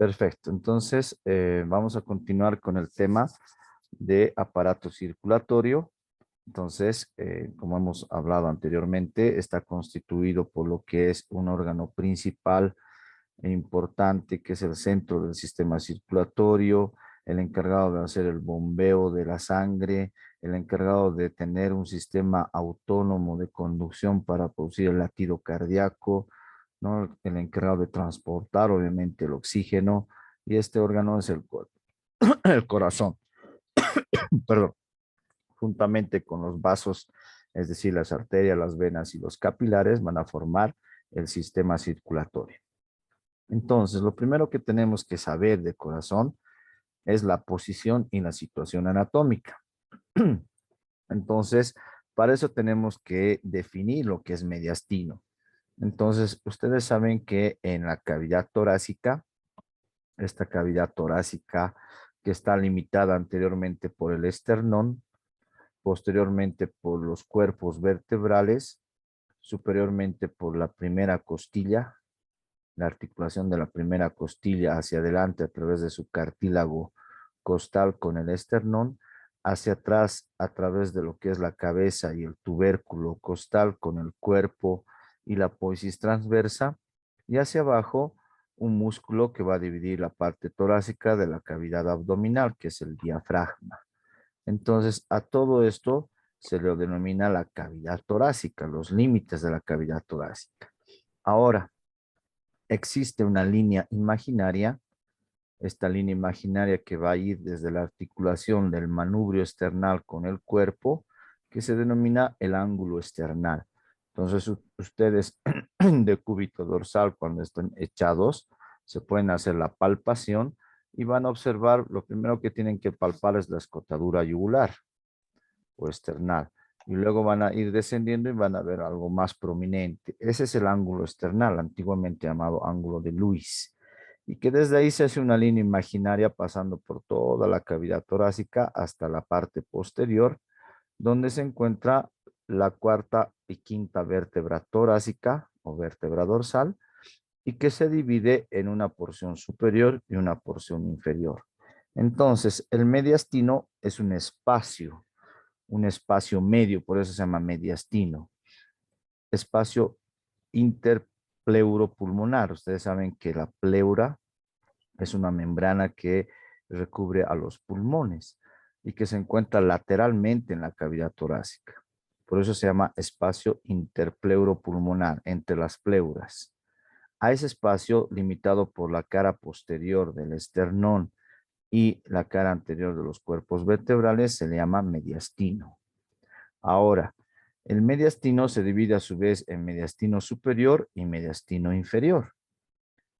Perfecto. Entonces, vamos a continuar con el tema de aparato circulatorio. Entonces, como hemos hablado anteriormente, está constituido por lo que es un órgano principal e importante, que es el centro del sistema circulatorio, el encargado de hacer el bombeo de la sangre, el encargado de tener un sistema autónomo de conducción para producir el latido cardíaco, ¿no? El encargado de transportar, obviamente, el oxígeno, y este órgano es el corazón, perdón, juntamente con los vasos, es decir, las arterias, las venas y los capilares, van a formar el sistema circulatorio. Entonces, lo primero que tenemos que saber de corazón es la posición y la situación anatómica. Entonces, para eso tenemos que definir lo que es mediastino. Entonces, ustedes saben que en la cavidad torácica, esta cavidad torácica que está limitada anteriormente por el esternón, posteriormente por los cuerpos vertebrales, superiormente por la primera costilla, la articulación de la primera costilla hacia adelante a través de su cartílago costal con el esternón, hacia atrás a través de lo que es la cabeza y el tubérculo costal con el cuerpo y la apófisis transversa, y hacia abajo un músculo que va a dividir la parte torácica de la cavidad abdominal, que es el diafragma. Entonces, a todo esto se le denomina la cavidad torácica, los límites de la cavidad torácica. Ahora, existe una línea imaginaria, esta línea imaginaria que va a ir desde la articulación del manubrio esternal con el cuerpo, que se denomina el ángulo esternal. Entonces, ustedes de cúbito dorsal, cuando están echados, se pueden hacer la palpación y van a observar, lo primero que tienen que palpar es la escotadura yugular o external. Y luego van a ir descendiendo y van a ver algo más prominente. Ese es el ángulo external, antiguamente llamado ángulo de Lewis. Y que desde ahí se hace una línea imaginaria pasando por toda la cavidad torácica hasta la parte posterior, donde se encuentra la cuarta y quinta vértebra torácica o vértebra dorsal, y que se divide en una porción superior y una porción inferior. Entonces, el mediastino es un espacio medio, por eso se llama mediastino, espacio interpleuropulmonar. Ustedes saben que la pleura es una membrana que recubre a los pulmones y que se encuentra lateralmente en la cavidad torácica. Por eso se llama espacio interpleuropulmonar, entre las pleuras. A ese espacio limitado por la cara posterior del esternón y la cara anterior de los cuerpos vertebrales se le llama mediastino. Ahora, el mediastino se divide a su vez en mediastino superior y mediastino inferior.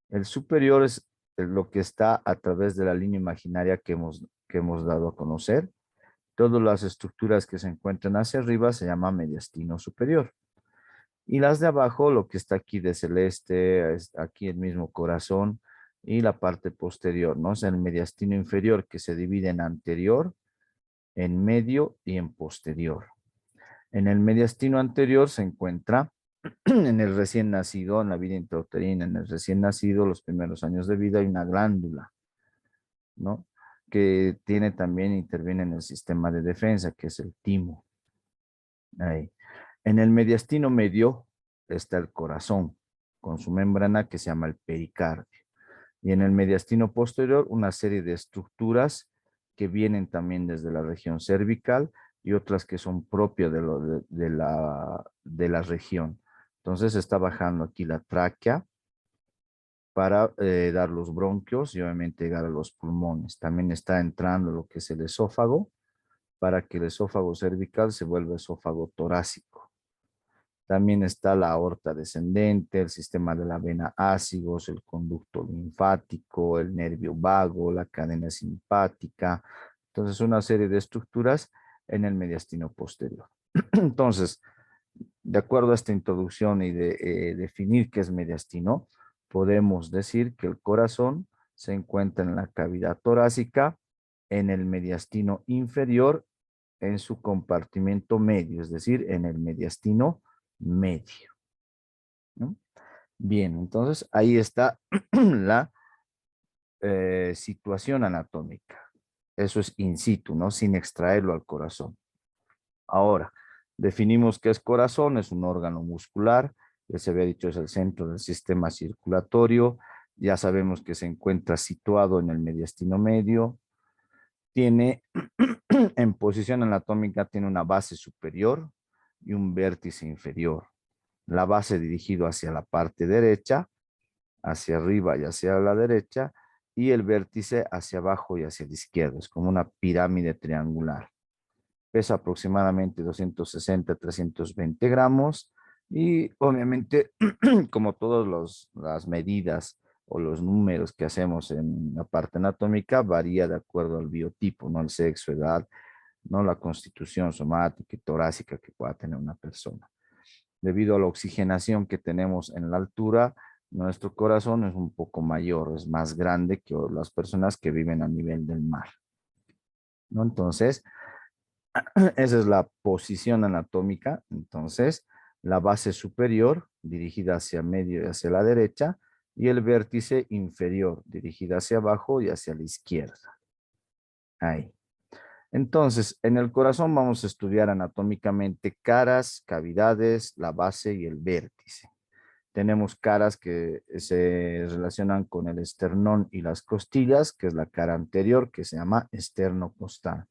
El superior es lo que está a través de la línea imaginaria que hemos dado a conocer. Todas las estructuras que se encuentran hacia arriba se llama mediastino superior. Y las de abajo, lo que está aquí de celeste, es aquí el mismo corazón y la parte posterior, ¿no? Es el mediastino inferior, que se divide en anterior, en medio y en posterior. En el mediastino anterior se encuentra en el recién nacido, en la vida intrauterina, en el recién nacido, los primeros años de vida, hay una glándula, ¿no? Que tiene también, interviene en el sistema de defensa, que es el timo. Ahí. En el mediastino medio está el corazón, con su membrana que se llama el pericardio. Y en el mediastino posterior, una serie de estructuras que vienen también desde la región cervical y otras que son propias de la región. Entonces está bajando aquí la tráquea para dar los bronquios y obviamente llegar a los pulmones. También está entrando lo que es el esófago para que el esófago cervical se vuelva esófago torácico. También está la aorta descendente, el sistema de la vena ácigos, el conducto linfático, el nervio vago, la cadena simpática. Entonces, una serie de estructuras en el mediastino posterior. Entonces, de acuerdo a esta introducción y de definir qué es mediastino, podemos decir que el corazón se encuentra en la cavidad torácica, en el mediastino inferior, en su compartimento medio, es decir, en el mediastino medio, ¿no? Bien, entonces ahí está la situación anatómica. Eso es in situ, ¿no? Sin extraerlo al corazón. Ahora, definimos qué es corazón, es un órgano muscular, ya se había dicho, es el centro del sistema circulatorio, ya sabemos que se encuentra situado en el mediastino medio, tiene, en posición anatómica, tiene una base superior y un vértice inferior. La base dirigido hacia la parte derecha, hacia arriba y hacia la derecha, y el vértice hacia abajo y hacia la izquierda. Es como una pirámide triangular. Pesa aproximadamente 260 a 320 gramos y obviamente, como todas las medidas o los números que hacemos en la parte anatómica, varía de acuerdo al biotipo, ¿no? El sexo, edad, ¿no? La constitución somática y torácica que pueda tener una persona. Debido a la oxigenación que tenemos en la altura, nuestro corazón es un poco mayor, es más grande que las personas que viven a nivel del mar, ¿no? Entonces, esa es la posición anatómica. Entonces, la base superior dirigida hacia medio y hacia la derecha y el vértice inferior dirigida hacia abajo y hacia la izquierda. Ahí. Entonces, en el corazón vamos a estudiar anatómicamente caras, cavidades, la base y el vértice. Tenemos caras que se relacionan con el esternón y las costillas, que es la cara anterior, que se llama esternocostal.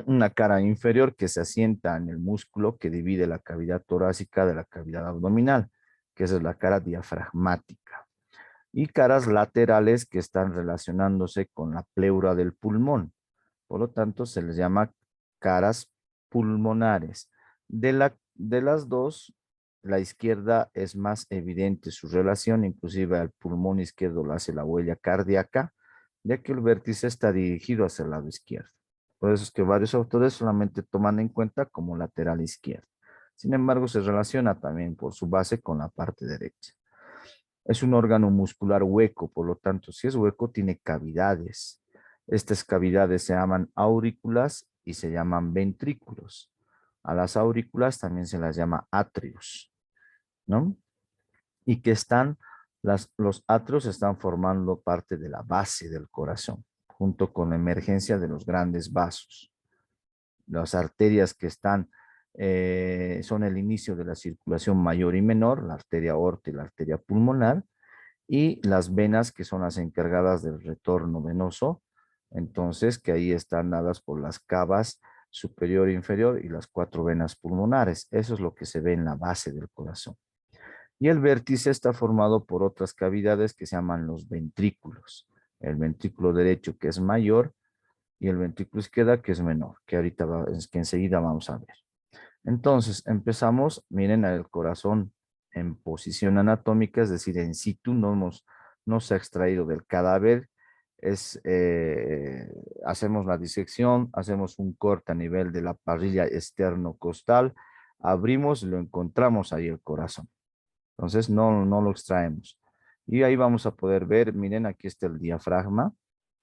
Una cara inferior que se asienta en el músculo que divide la cavidad torácica de la cavidad abdominal, que esa es la cara diafragmática. Y caras laterales que están relacionándose con la pleura del pulmón. Por lo tanto, se les llama caras pulmonares. De las dos, la izquierda es más evidente su relación, inclusive al pulmón izquierdo lo hace la huella cardíaca, ya que el vértice está dirigido hacia el lado izquierdo. Por eso es que varios autores solamente toman en cuenta como lateral izquierdo. Sin embargo, se relaciona también por su base con la parte derecha. Es un órgano muscular hueco, por lo tanto, si es hueco, tiene cavidades. Estas cavidades se llaman aurículas y se llaman ventrículos. A las aurículas también se las llama atrios, ¿no? Y que los atrios están formando parte de la base del corazón, junto con la emergencia de los grandes vasos. Las arterias que son el inicio de la circulación mayor y menor, la arteria aorta y la arteria pulmonar, y las venas que son las encargadas del retorno venoso, entonces que ahí están dadas por las cavas superior e inferior y las 4 venas pulmonares. Eso es lo que se ve en la base del corazón. Y el vértice está formado por otras cavidades que se llaman los ventrículos. El ventrículo derecho que es mayor y el ventrículo izquierdo que es menor, que es que enseguida vamos a ver. Entonces, empezamos, miren, el corazón en posición anatómica, es decir, en situ, no se ha extraído del cadáver, hacemos la disección, hacemos un corte a nivel de la parrilla externo-costal, abrimos y lo encontramos ahí el corazón. Entonces, no lo extraemos. Y ahí vamos a poder ver, miren, aquí está el diafragma.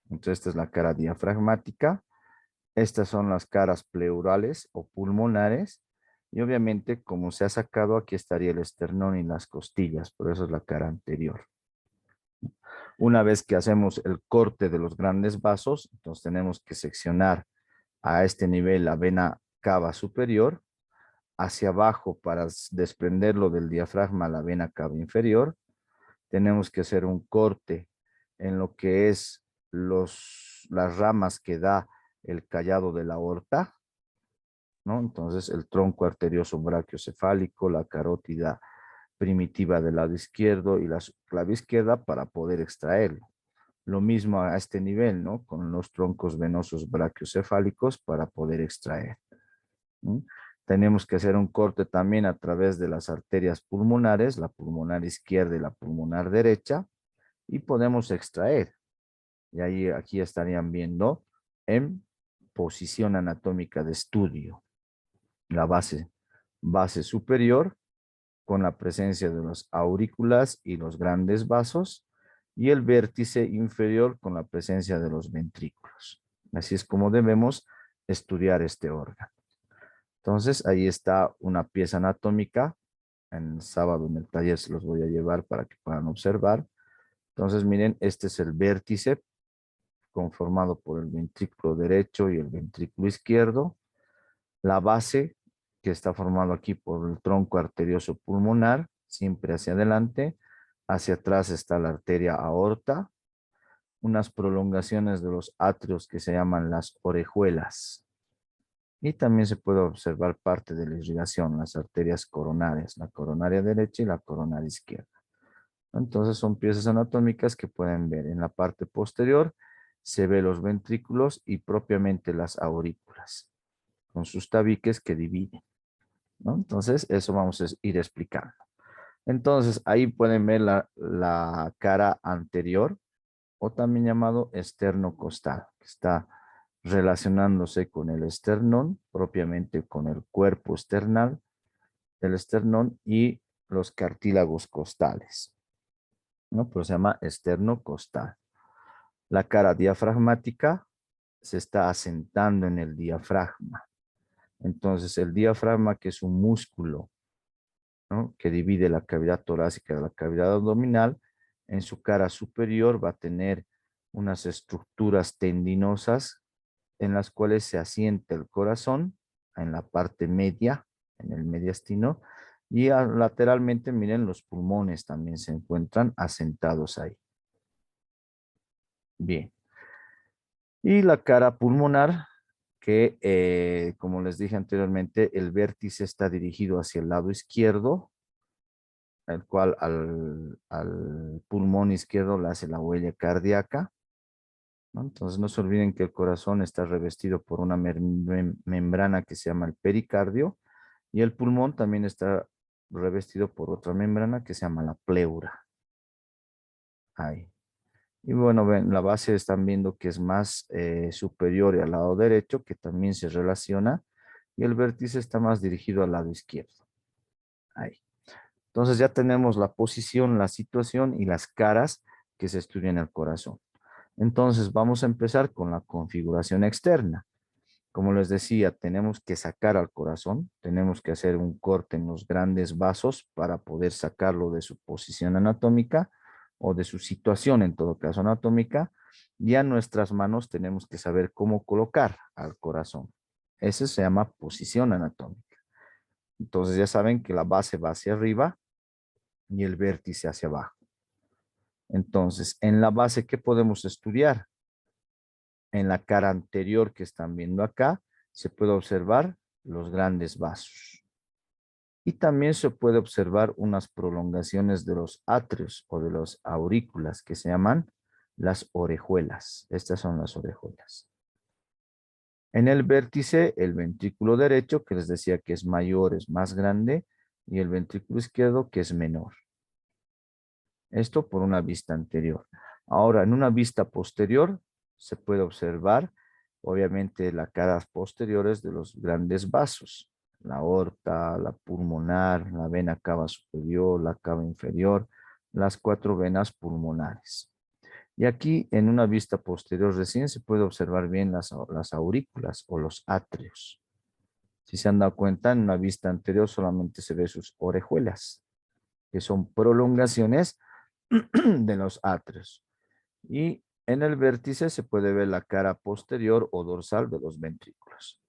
Entonces, esta es la cara diafragmática. Estas son las caras pleurales o pulmonares. Y obviamente, como se ha sacado, aquí estaría el esternón y las costillas. Por eso es la cara anterior. Una vez que hacemos el corte de los grandes vasos, entonces tenemos que seccionar a este nivel la vena cava superior, hacia abajo para desprenderlo del diafragma la vena cava inferior. Tenemos que hacer un corte en lo que es las ramas que da el callado de la aorta, ¿no? Entonces, el tronco arterioso brachiocefálico, la carótida primitiva del lado izquierdo y la clave izquierda para poder extraerlo. Lo mismo a este nivel, ¿no? Con los troncos venosos brachiocefálicos para poder extraer, ¿no? Tenemos que hacer un corte también a través de las arterias pulmonares, la pulmonar izquierda y la pulmonar derecha, y podemos extraer. Y ahí aquí estarían viendo en posición anatómica de estudio la base superior con la presencia de los aurículas y los grandes vasos y el vértice inferior con la presencia de los ventrículos. Así es como debemos estudiar este órgano. Entonces, ahí está una pieza anatómica. En el sábado en el taller se los voy a llevar para que puedan observar. Entonces, miren, este es el vértice conformado por el ventrículo derecho y el ventrículo izquierdo. La base, que está formado aquí por el tronco arterioso pulmonar, siempre hacia adelante. Hacia atrás está la arteria aorta, unas prolongaciones de los atrios que se llaman las orejuelas. Y también se puede observar parte de la irrigación, las arterias coronarias, la coronaria derecha y la coronaria izquierda. Entonces son piezas anatómicas que pueden ver. En la parte posterior se ve los ventrículos y propiamente las aurículas, con sus tabiques que dividen, ¿no? Entonces eso vamos a ir explicando. Entonces ahí pueden ver la cara anterior, o también llamado esternocostal, que está relacionándose con el esternón, propiamente con el cuerpo esternal del esternón y los cartílagos costales, ¿no? Pero se llama esternocostal. La cara diafragmática se está asentando en el diafragma. Entonces, el diafragma, que es un músculo, ¿no?, que divide la cavidad torácica de la cavidad abdominal, en su cara superior va a tener unas estructuras tendinosas en las cuales se asienta el corazón en la parte media, en el mediastino, y lateralmente, miren, los pulmones también se encuentran asentados ahí. Bien. Y la cara pulmonar, que como les dije anteriormente, el vértice está dirigido hacia el lado izquierdo, el cual al pulmón izquierdo le hace la huella cardíaca, ¿no? Entonces no se olviden que el corazón está revestido por una membrana que se llama el pericardio, y el pulmón también está revestido por otra membrana que se llama la pleura. Ahí. Y bueno, ven, la base están viendo que es más superior al lado derecho, que también se relaciona, y el vértice está más dirigido al lado izquierdo. Ahí. Entonces ya tenemos la posición, la situación y las caras que se estudian en el corazón. Entonces vamos a empezar con la configuración externa. Como les decía, tenemos que sacar al corazón, tenemos que hacer un corte en los grandes vasos para poder sacarlo de su posición anatómica o de su situación, en todo caso anatómica. Ya en nuestras manos tenemos que saber cómo colocar al corazón. Eso se llama posición anatómica. Entonces ya saben que la base va hacia arriba y el vértice hacia abajo. Entonces, en la base, ¿qué podemos estudiar? En la cara anterior que están viendo acá, se puede observar los grandes vasos. Y también se puede observar unas prolongaciones de los atrios o de las aurículas que se llaman las orejuelas. Estas son las orejuelas. En el vértice, el ventrículo derecho, que les decía que es mayor, es más grande, y el ventrículo izquierdo, que es menor. Esto por una vista anterior. Ahora, en una vista posterior, se puede observar, obviamente, las caras posteriores de los grandes vasos. La aorta, la pulmonar, la vena cava superior, la cava inferior, las 4 venas pulmonares. Y aquí, en una vista posterior recién, se puede observar bien las aurículas o los atrios. Si se han dado cuenta, en una vista anterior solamente se ve sus orejuelas, que son prolongaciones de los atrios. Y en el vértice se puede ver la cara posterior o dorsal de los ventrículos.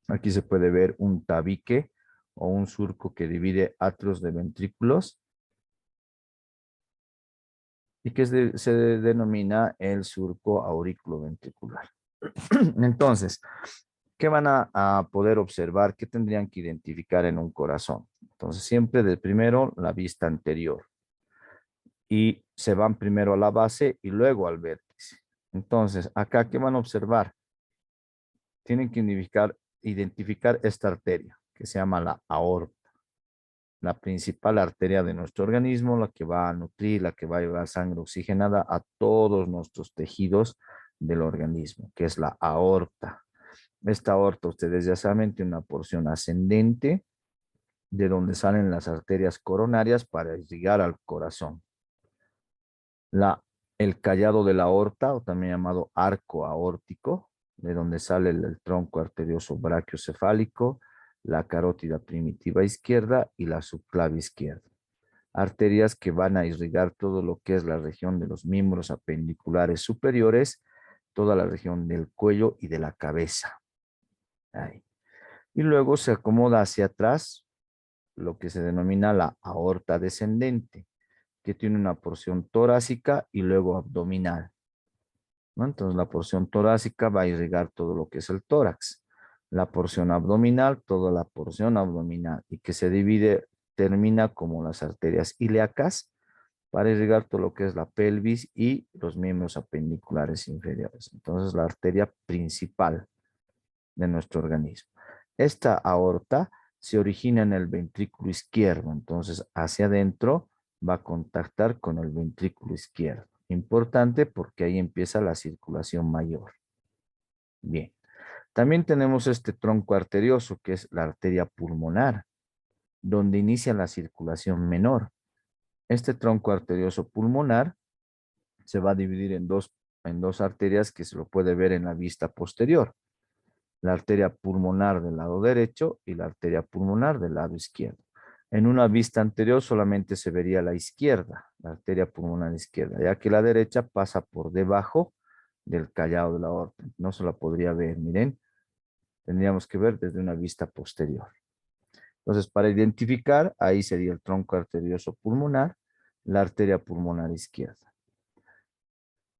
Aquí se puede ver un tabique o un surco que divide atrios de ventrículos y que se denomina el surco auriculoventricular. Entonces, ¿qué van a poder observar? ¿Qué tendrían que identificar en un corazón? Entonces, siempre de primero la vista anterior. Y se van primero a la base y luego al vértice. Entonces, acá, ¿qué van a observar? Tienen que identificar esta arteria, que se llama la aorta, la principal arteria de nuestro organismo, la que va a nutrir, la que va a llevar sangre oxigenada a todos nuestros tejidos del organismo, que es la aorta. Esta aorta, ustedes ya saben, tiene una porción ascendente de donde salen las arterias coronarias para llegar al corazón. El callado de la aorta, o también llamado arco aórtico, de donde sale el tronco arterioso brachiocefálico, la carótida primitiva izquierda y la subclave izquierda. arterias que van a irrigar todo lo que es la región de los miembros apendiculares superiores, toda la región del cuello y de la cabeza. Ahí. Y luego se acomoda hacia atrás lo que se denomina la aorta descendente, que tiene una porción torácica y luego abdominal, ¿no? Entonces la porción torácica va a irrigar todo lo que es el tórax, la porción abdominal, toda la porción abdominal, y que se divide, termina como las arterias ilíacas para irrigar todo lo que es la pelvis y los miembros apendiculares inferiores. Entonces la arteria principal de nuestro organismo. Esta aorta se origina en el ventrículo izquierdo, entonces hacia adentro va a contactar con el ventrículo izquierdo. Importante porque ahí empieza la circulación mayor. Bien. También tenemos este tronco arterioso que es la arteria pulmonar, donde inicia la circulación menor. Este tronco arterioso pulmonar se va a dividir en dos arterias que se lo puede ver en la vista posterior. La arteria pulmonar del lado derecho y la arteria pulmonar del lado izquierdo. En una vista anterior solamente se vería la izquierda, la arteria pulmonar izquierda, ya que la derecha pasa por debajo del callado de la aorta. No se la podría ver, miren, tendríamos que ver desde una vista posterior. Entonces, para identificar, ahí sería el tronco arterioso pulmonar, la arteria pulmonar izquierda.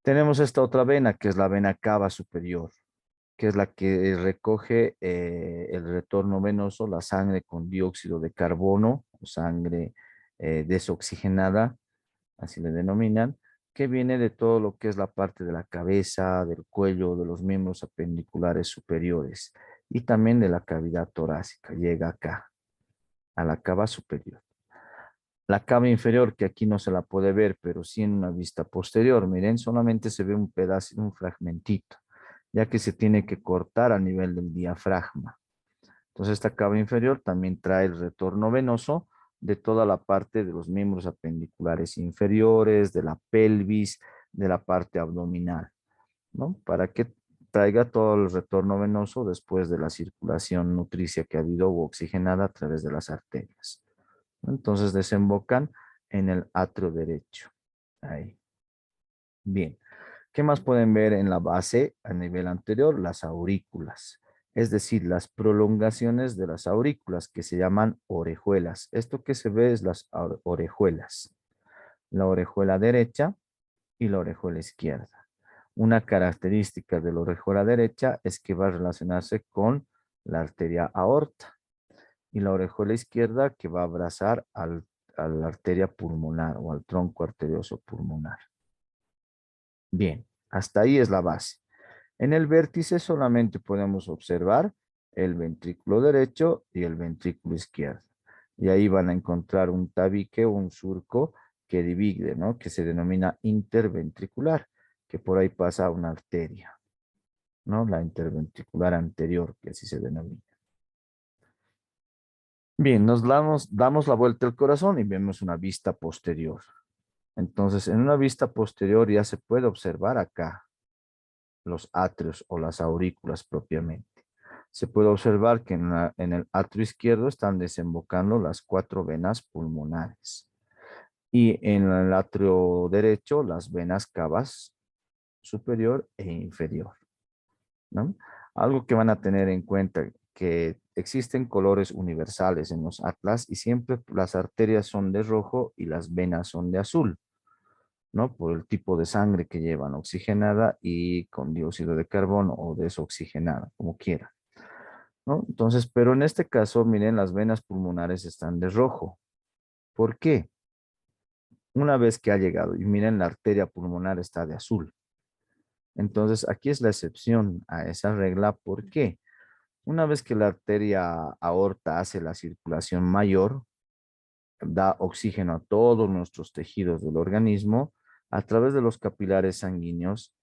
Tenemos esta otra vena, que es la vena cava superior, que es la que recoge el retorno venoso, la sangre con dióxido de carbono, o sangre desoxigenada, así le denominan, que viene de todo lo que es la parte de la cabeza, del cuello, de los miembros apendiculares superiores y también de la cavidad torácica. Llega acá, a la cava superior. La cava inferior, que aquí no se la puede ver, pero sí en una vista posterior, miren, solamente se ve un pedazo, un fragmentito, ya que se tiene que cortar a nivel del diafragma. Entonces, esta cava inferior también trae el retorno venoso de toda la parte de los miembros apendiculares inferiores, de la pelvis, de la parte abdominal, ¿no? Para que traiga todo el retorno venoso después de la circulación nutricia que ha habido o oxigenada a través de las arterias. Entonces desembocan en el atrio derecho. Ahí. Bien. ¿Qué más pueden ver en la base a nivel anterior? Las aurículas, es decir, las prolongaciones de las aurículas que se llaman orejuelas. Esto que se ve es las orejuelas, la orejuela derecha y la orejuela izquierda. Una característica de la orejuela derecha es que va a relacionarse con la arteria aorta y la orejuela izquierda que va a abrazar a la arteria pulmonar o al tronco arterioso pulmonar. Bien, hasta ahí es la base. En el vértice solamente podemos observar el ventrículo derecho y el ventrículo izquierdo. Y ahí van a encontrar un tabique o un surco que divide, ¿no? Que se denomina interventricular, que por ahí pasa una arteria, ¿no? La interventricular anterior, que así se denomina. Bien, damos la vuelta al corazón y vemos una vista posterior. Entonces, en una vista posterior ya se puede observar acá los atrios o las aurículas propiamente. Se puede observar que en el atrio izquierdo están desembocando las 4 venas pulmonares y en el atrio derecho las venas cavas superior e inferior, ¿no? Algo que van a tener en cuenta que existen colores universales en los atlas y siempre las arterias son de rojo y las venas son de azul, ¿no? Por el tipo de sangre que llevan, oxigenada y con dióxido de carbono o desoxigenada, como quiera, ¿no? Entonces, pero en este caso, miren, las venas pulmonares están de rojo. ¿Por qué? Una vez que ha llegado, y miren, la arteria pulmonar está de azul. Entonces, aquí es la excepción a esa regla. ¿Por qué? Una vez que la arteria aorta hace la circulación mayor, da oxígeno a todos nuestros tejidos del organismo, a través de los capilares sanguíneos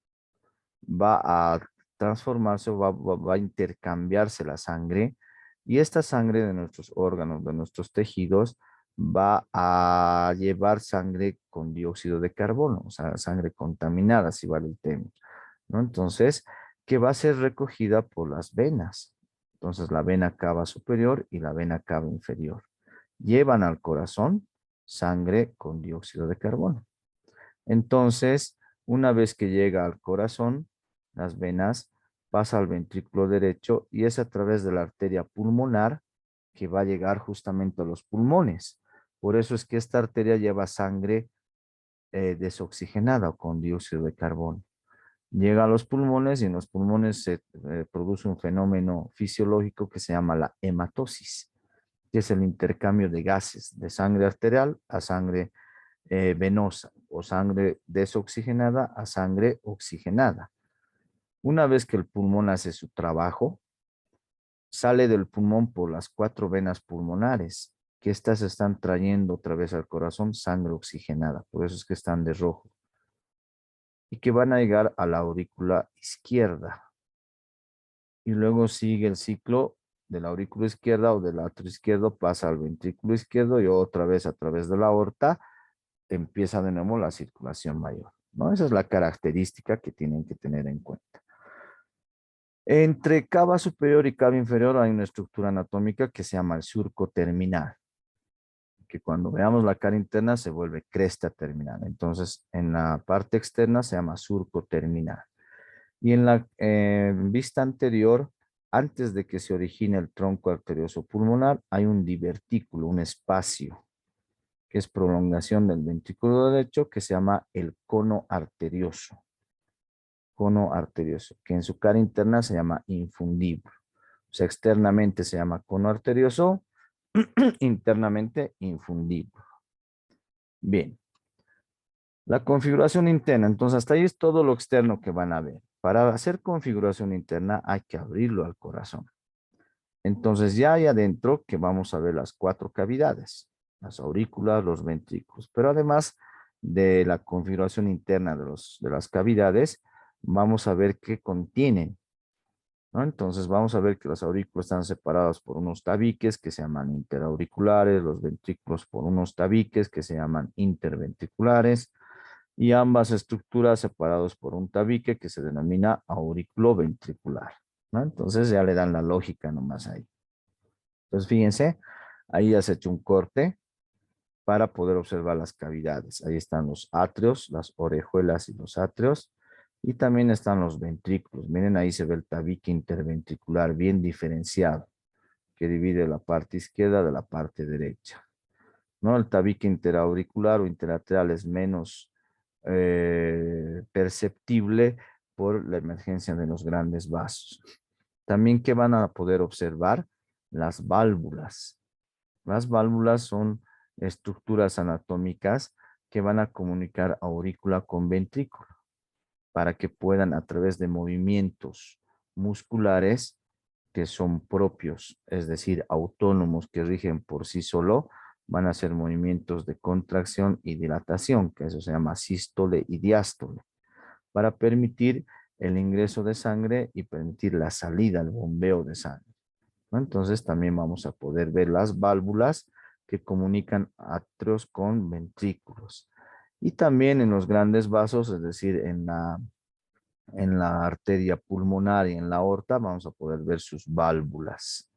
va a transformarse o va a intercambiarse la sangre y esta sangre de nuestros órganos, de nuestros tejidos, va a llevar sangre con dióxido de carbono, o sea, sangre contaminada, si vale el tema, ¿no? Entonces, que va a ser recogida por las venas. Entonces, la vena cava superior y la vena cava inferior. Llevan al corazón sangre con dióxido de carbono. Entonces, una vez que llega al corazón, las venas, pasa al ventrículo derecho y es a través de la arteria pulmonar que va a llegar justamente a los pulmones. Por eso es que esta arteria lleva sangre desoxigenada o con dióxido de carbono. Llega a los pulmones y en los pulmones se produce un fenómeno fisiológico que se llama la hematosis, que es el intercambio de gases de sangre arterial a sangre venosa o sangre desoxigenada a sangre oxigenada. Una vez que el pulmón hace su trabajo, sale del pulmón por las 4 venas pulmonares, que estas están trayendo otra vez al corazón sangre oxigenada, por eso es que están de rojo, y que van a llegar a la aurícula izquierda. Y luego sigue el ciclo de la aurícula izquierda o del atrio izquierdo, pasa al ventrículo izquierdo y otra vez a través de la aorta empieza de nuevo la circulación mayor, ¿no? Esa es la característica que tienen que tener en cuenta. Entre cava superior y cava inferior hay una estructura anatómica que se llama el surco terminal, que cuando veamos la cara interna se vuelve cresta terminal. Entonces, en la parte externa se llama surco terminal. Y en la vista anterior, antes de que se origine el tronco arterioso pulmonar, hay un divertículo, un espacio, que es prolongación del ventrículo derecho, que se llama el cono arterioso. Cono arterioso, que en su cara interna se llama infundíbulo. O sea, externamente se llama cono arterioso, internamente infundíbulo. Bien. La configuración interna, entonces hasta ahí es todo lo externo que van a ver. Para hacer configuración interna hay que abrirlo al corazón. Entonces ya hay adentro que vamos a ver las 4 cavidades, las aurículas, los ventrículos, pero además de la configuración interna de las cavidades, vamos a ver qué contienen, ¿no? Entonces vamos a ver que las aurículas están separadas por unos tabiques que se llaman interauriculares, los ventrículos por unos tabiques que se llaman interventriculares, y ambas estructuras separados por un tabique que se denomina aurículo ventricular, ¿no? Entonces ya le dan la lógica nomás ahí. Entonces fíjense, ahí ya se ha hecho un corte para poder observar las cavidades. Ahí están los atrios, las orejuelas y los atrios, y también están los ventrículos. Miren, ahí se ve el tabique interventricular bien diferenciado, que divide la parte izquierda de la parte derecha, ¿no? El tabique interauricular o interatrial es menos perceptible por la emergencia de los grandes vasos. También que van a poder observar las válvulas. Las válvulas son estructuras anatómicas que van a comunicar aurícula con ventrículo para que puedan a través de movimientos musculares que son propios, es decir, autónomos que rigen por sí solo, van a ser movimientos de contracción y dilatación, que eso se llama sístole y diástole, para permitir el ingreso de sangre y permitir la salida, el bombeo de sangre, ¿no? Entonces también vamos a poder ver las válvulas que comunican atrios con ventrículos. Y también en los grandes vasos, es decir, en la arteria pulmonar y en la aorta, vamos a poder ver sus válvulas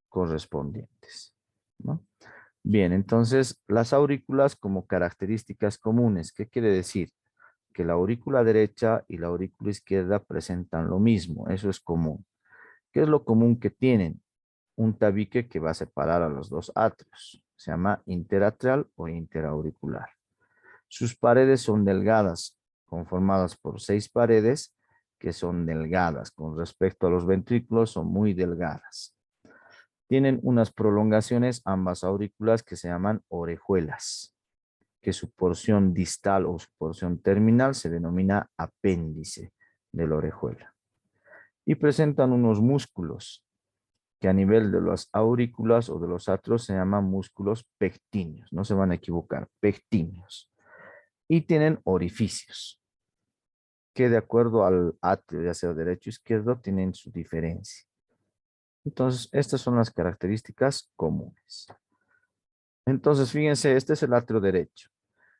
correspondientes, ¿no? Bien, entonces las aurículas como características comunes, ¿qué quiere decir? Que la aurícula derecha y la aurícula izquierda presentan lo mismo, eso es común. ¿Qué es lo común que tienen? Un tabique que va a separar a los dos atrios, se llama interatrial o interauricular. Sus paredes son delgadas, conformadas por 6 paredes que son delgadas. Con respecto a los ventrículos, son muy delgadas. Tienen unas prolongaciones, ambas aurículas, que se llaman orejuelas, que su porción distal o su porción terminal se denomina apéndice de la orejuela. Y presentan unos músculos que a nivel de las aurículas o de los atrios se llaman músculos pectíneos. No se van a equivocar, pectíneos. Y tienen orificios, que de acuerdo al atrio, ya sea derecho o izquierdo, tienen su diferencia. Entonces, estas son las características comunes. Entonces, fíjense, este es el atrio derecho.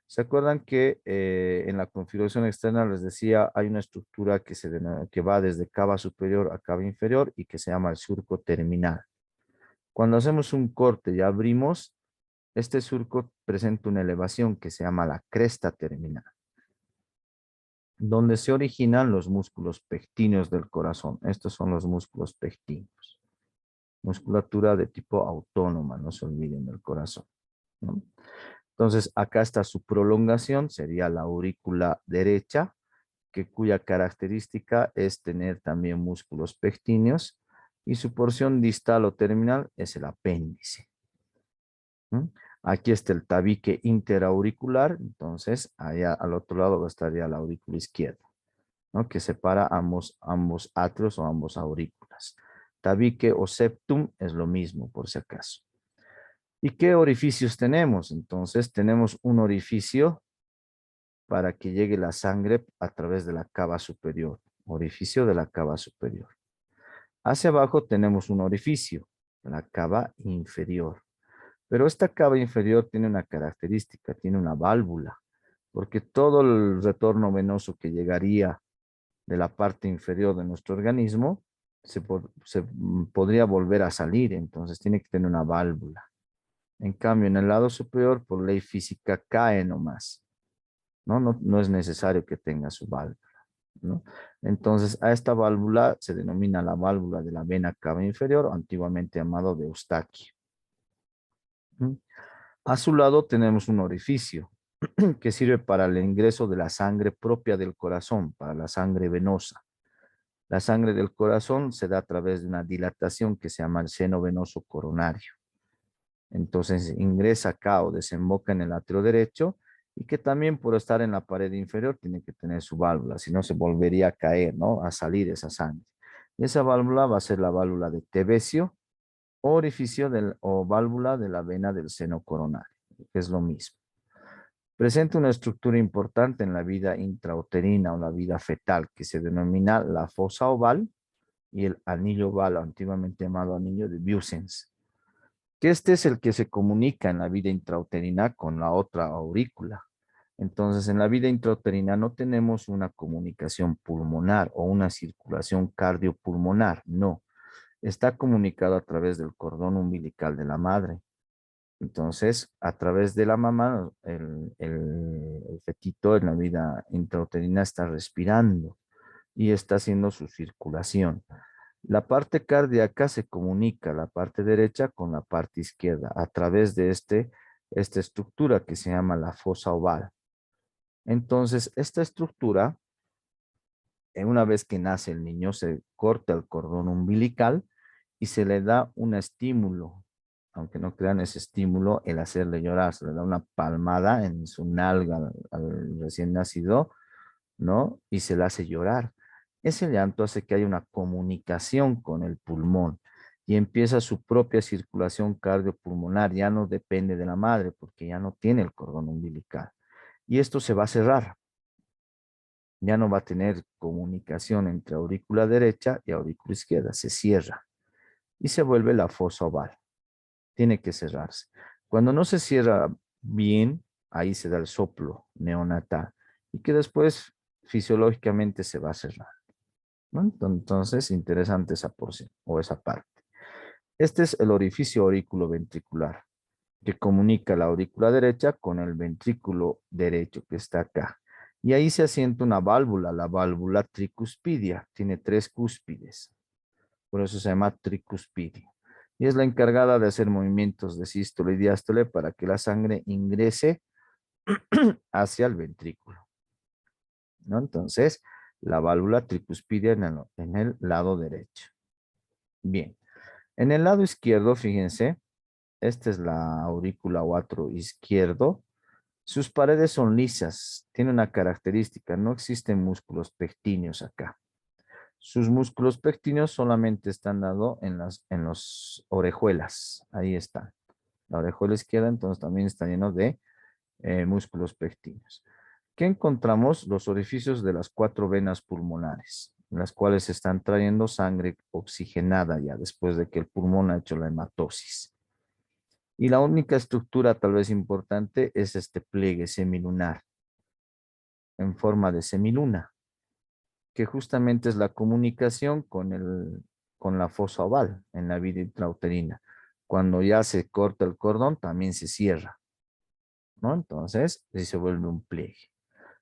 ¿Se acuerdan que en la configuración externa les decía hay una estructura que va desde cava superior a cava inferior y que se llama el surco terminal? Cuando hacemos un corte y abrimos, Este surco presenta una elevación que se llama la cresta terminal, donde se originan los músculos pectíneos del corazón. Estos son los músculos pectíneos. Musculatura de tipo autónoma, no se olviden del corazón, ¿no? Entonces, acá está su prolongación, sería la aurícula derecha, cuya característica es tener también músculos pectíneos, y su porción distal o terminal es el apéndice. ¿Mm? Aquí está el tabique interauricular, entonces allá al otro lado estaría la aurícula izquierda, ¿no? Que separa ambos atrios o ambos aurículas. Tabique o septum es lo mismo, por si acaso. ¿Y qué orificios tenemos? Entonces tenemos un orificio para que llegue la sangre a través de la cava superior, orificio de la cava superior. Hacia abajo tenemos un orificio, la cava inferior. Pero esta cava inferior tiene una característica, tiene una válvula, porque todo el retorno venoso que llegaría de la parte inferior de nuestro organismo podría volver a salir, entonces tiene que tener una válvula. En cambio, en el lado superior, por ley física, cae nomás. No es necesario que tenga su válvula, ¿no? Entonces, a esta válvula se denomina la válvula de la vena cava inferior, antiguamente llamado de Eustaquio. A su lado tenemos un orificio que sirve para el ingreso de la sangre propia del corazón, para la sangre venosa. La sangre del corazón se da a través de una dilatación que se llama el seno venoso coronario. Entonces ingresa acá o desemboca en el atrio derecho, y que también por estar en la pared inferior tiene que tener su válvula, si no se volvería a caer, ¿no? A salir esa sangre. Y esa válvula va a ser la válvula de Tevesio, orificio o válvula de la vena del seno coronario, que es lo mismo. Presenta una estructura importante en la vida intrauterina o la vida fetal, que se denomina la fosa oval y el anillo oval, antiguamente llamado anillo de Busens, que este es el que se comunica en la vida intrauterina con la otra aurícula. Entonces, en la vida intrauterina no tenemos una comunicación pulmonar o una circulación cardiopulmonar, no. Está comunicado a través del cordón umbilical de la madre. Entonces, a través de la mamá, el fetito en la vida intrauterina está respirando y está haciendo su circulación. La parte cardíaca se comunica, la parte derecha con la parte izquierda, a través de esta estructura que se llama la fosa oval. Entonces, esta estructura, una vez que nace el niño, se corta el cordón umbilical y se le da un estímulo, aunque no crean ese estímulo, el hacerle llorar, se le da una palmada en su nalga al recién nacido, ¿no? Y se le hace llorar. Ese llanto hace que haya una comunicación con el pulmón y empieza su propia circulación cardiopulmonar. Ya no depende de la madre porque ya no tiene el cordón umbilical. Y esto se va a cerrar. Ya no va a tener comunicación entre aurícula derecha y aurícula izquierda. Se cierra y se vuelve la fosa oval. Tiene que cerrarse. Cuando no se cierra bien, ahí se da el soplo neonatal y que después fisiológicamente se va a cerrar, ¿no? Entonces, interesante esa porción o esa parte. Este es el orificio aurículo-ventricular que comunica la aurícula derecha con el ventrículo derecho que está acá. Y ahí se asienta una válvula, la válvula tricuspidia. Tiene 3 cúspides, por eso se llama tricuspidia. Y es la encargada de hacer movimientos de sístole y diástole para que la sangre ingrese hacia el ventrículo, ¿no? Entonces, la válvula tricuspidia en el lado derecho. Bien, en el lado izquierdo, fíjense, esta es la aurícula o atrio izquierdo. Sus paredes son lisas, tiene una característica, no existen músculos pectíneos acá. Sus músculos pectíneos solamente están dados en los orejuelas, ahí están. La orejuela izquierda entonces también está lleno de músculos pectíneos. ¿Qué encontramos? Los orificios de las 4 venas pulmonares, las cuales están trayendo sangre oxigenada ya después de que el pulmón ha hecho la hematosis. Y la única estructura tal vez importante es este pliegue semilunar en forma de semiluna, que justamente es la comunicación con la fosa oval en la vida intrauterina. cuando ya se corta el cordón, también se cierra, ¿no? Entonces, sí se vuelve un pliegue.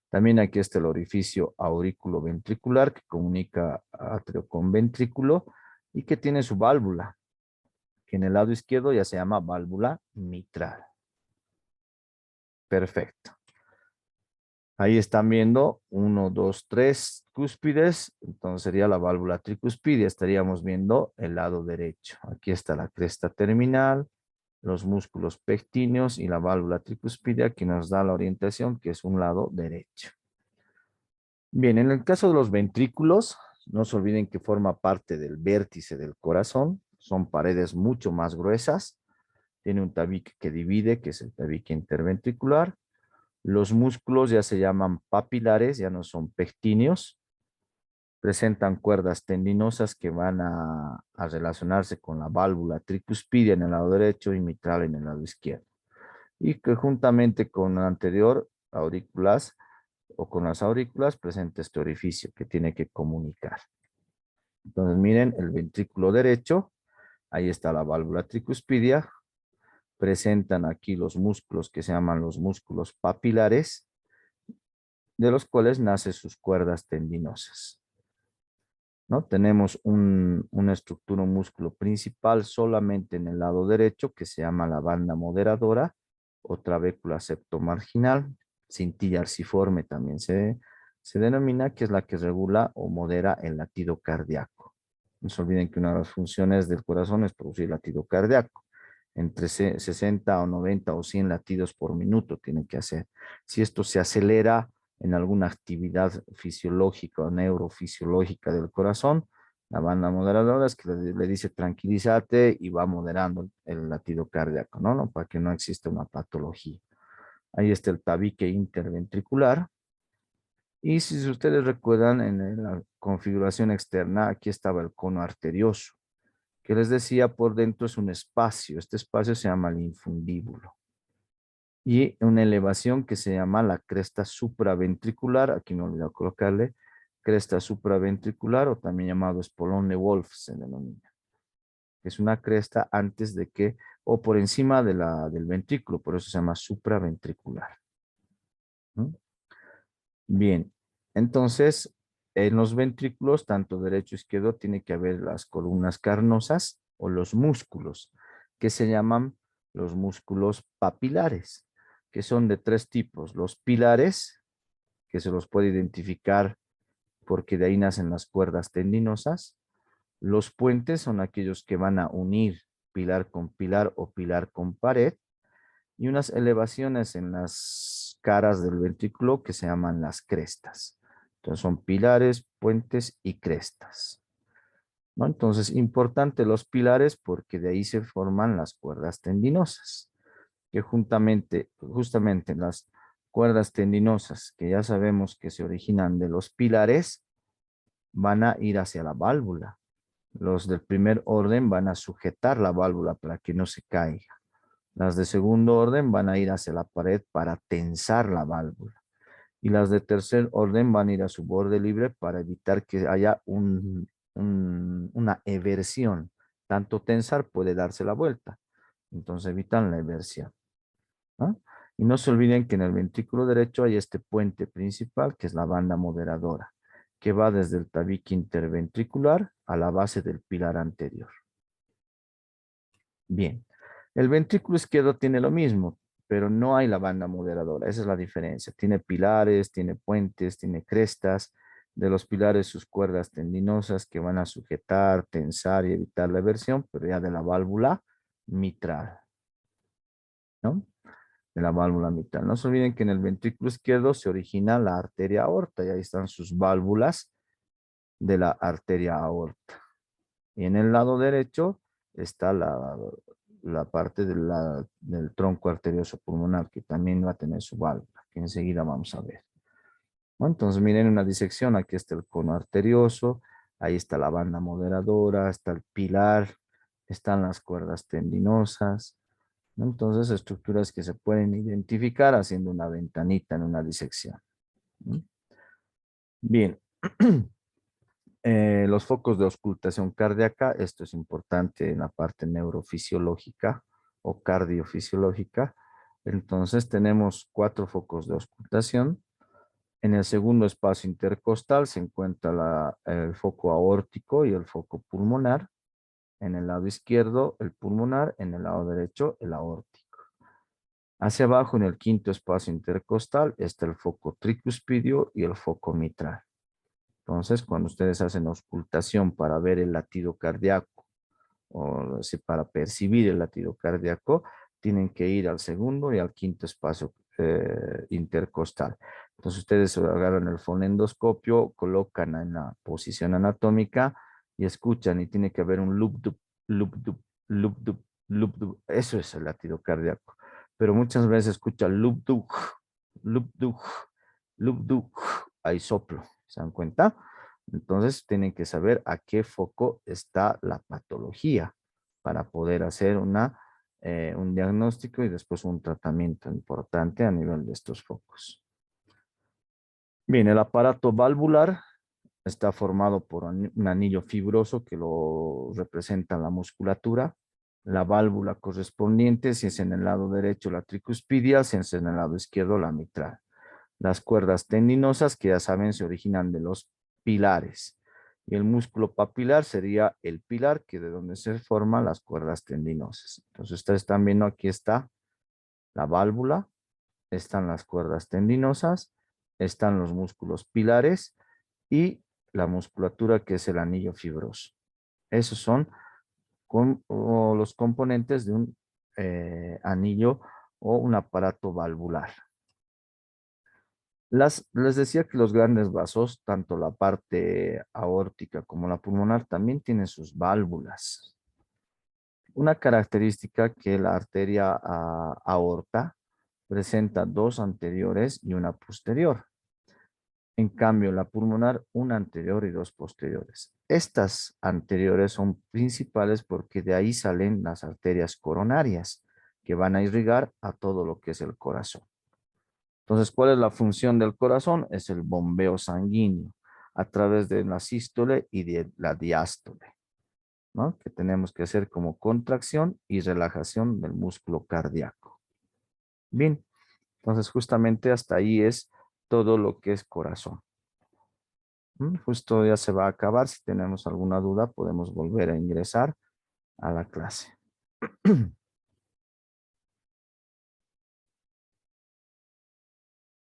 También aquí está el orificio aurículo-ventricular que comunica atrio con ventrículo y que tiene su válvula, que en el lado izquierdo ya se llama válvula mitral. Perfecto. Ahí están viendo 1, 2, 3 cúspides, entonces sería la válvula tricuspidia, estaríamos viendo el lado derecho. Aquí está la cresta terminal, los músculos pectíneos y la válvula tricuspidia que nos da la orientación que es un lado derecho. Bien, en el caso de los ventrículos, no se olviden que forma parte del vértice del corazón, son paredes mucho más gruesas, tiene un tabique que divide, que es el tabique interventricular. Los músculos ya se llaman papilares, ya no son pectíneos. Presentan cuerdas tendinosas que van a relacionarse con la válvula tricuspidia en el lado derecho y mitral en el lado izquierdo. Y que juntamente con la anterior, aurículas o con las aurículas, presenta este orificio que tiene que comunicar. Entonces miren el ventrículo derecho, ahí está la válvula tricuspidia. Presentan aquí los músculos que se llaman los músculos papilares, de los cuales nacen sus cuerdas tendinosas, ¿no? Tenemos una estructura, un músculo principal solamente en el lado derecho que se llama la banda moderadora o trabécula septomarginal, cintilla arciforme también se denomina, que es la que regula o modera el latido cardíaco. No se olviden que una de las funciones del corazón es producir latido cardíaco. Entre 60 o 90 o 100 latidos por minuto tiene que hacer. Si esto se acelera en alguna actividad fisiológica o neurofisiológica del corazón, la banda moderadora es que le dice tranquilízate y va moderando el latido cardíaco, ¿no? Para que no exista una patología. Ahí está el tabique interventricular. Y si ustedes recuerdan, en la configuración externa, aquí estaba el cono arterioso, que les decía por dentro es un espacio. Este espacio se llama el infundíbulo. Y una elevación que se llama la cresta supraventricular, aquí me olvidé colocarle, cresta supraventricular o también llamado espolón de Wolf se denomina. Es una cresta antes de que, o por encima del ventrículo, por eso se llama supraventricular. ¿Mm? Bien, entonces en los ventrículos, tanto derecho e izquierdo, tiene que haber las columnas carnosas o los músculos, que se llaman los músculos papilares, que son de tres tipos. Los pilares, que se los puede identificar porque de ahí nacen las cuerdas tendinosas. Los puentes son aquellos que van a unir pilar con pilar o pilar con pared. Y unas elevaciones en las caras del ventrículo que se llaman las crestas. Entonces son pilares, puentes y crestas, ¿no? Entonces, importante los pilares porque de ahí se forman las cuerdas tendinosas, que justamente las cuerdas tendinosas, que ya sabemos que se originan de los pilares, van a ir hacia la válvula. Los del primer orden van a sujetar la válvula para que no se caiga. Las de segundo orden van a ir hacia la pared para tensar la válvula. Y las de tercer orden van a ir a su borde libre para evitar que haya una eversión. Tanto tensar puede darse la vuelta. Entonces evitan la eversión, ¿no? Y no se olviden que en el ventrículo derecho hay este puente principal, que es la banda moderadora, que va desde el tabique interventricular a la base del pilar anterior. Bien, el ventrículo izquierdo tiene lo mismo, pero no hay la banda moderadora. Esa es la diferencia. Tiene pilares, tiene puentes, tiene crestas. De los pilares sus cuerdas tendinosas que van a sujetar, tensar y evitar la eversión, pero ya de la válvula mitral, ¿no? De la válvula mitral. No se olviden que en el ventrículo izquierdo se origina la arteria aorta y ahí están sus válvulas de la arteria aorta. Y en el lado derecho está la parte del tronco arterioso pulmonar, que también va a tener su válvula, que enseguida vamos a ver. Bueno, entonces miren una disección, aquí está el cono arterioso, ahí está la banda moderadora, está el pilar, están las cuerdas tendinosas, ¿no? Entonces estructuras que se pueden identificar haciendo una ventanita en una disección, ¿no? Bien. Los focos de auscultación cardíaca, esto es importante en la parte neurofisiológica o cardiofisiológica. Entonces tenemos 4 focos de auscultación. En el segundo espacio intercostal se encuentra el foco aórtico y el foco pulmonar. En el lado izquierdo, el pulmonar, en el lado derecho, el aórtico. Hacia abajo, en el quinto espacio intercostal, está el foco tricuspidio y el foco mitral. Entonces, cuando ustedes hacen auscultación para ver el latido cardíaco o si para percibir el latido cardíaco, tienen que ir al segundo y al quinto espacio intercostal. Entonces, ustedes agarran el fonendoscopio, colocan en la posición anatómica y escuchan y tiene que haber un loop-dup, loop-dup, loop-dup, loop-dup. Eso es el latido cardíaco. Pero muchas veces escucha loop-dup, loop-dup, loop-dup, hay soplo. ¿Se dan cuenta? Entonces tienen que saber a qué foco está la patología para poder hacer un diagnóstico y después un tratamiento importante a nivel de estos focos. Bien, el aparato valvular está formado por un anillo fibroso que lo representa la musculatura. La válvula correspondiente, si es en el lado derecho la tricuspidia, si es en el lado izquierdo la mitral. Las cuerdas tendinosas, que ya saben, se originan de los pilares. Y el músculo papilar sería el pilar, que de donde se forman las cuerdas tendinosas. Entonces, ustedes están viendo, aquí está la válvula, están las cuerdas tendinosas, están los músculos pilares y la musculatura, que es el anillo fibroso. Esos son los componentes de un anillo o un aparato valvular. Les decía que los grandes vasos, tanto la parte aórtica como la pulmonar, también tienen sus válvulas. Una característica que la arteria aorta presenta 2 anteriores y una posterior. En cambio, la pulmonar, una anterior y 2 posteriores. Estas anteriores son principales porque de ahí salen las arterias coronarias que van a irrigar a todo lo que es el corazón. Entonces, ¿cuál es la función del corazón? Es el bombeo sanguíneo a través de la sístole y de la diástole, ¿no? Que tenemos que hacer como contracción y relajación del músculo cardíaco. Bien, entonces justamente hasta ahí es todo lo que es corazón. Justo ya se va a acabar. Si tenemos alguna duda, podemos volver a ingresar a la clase.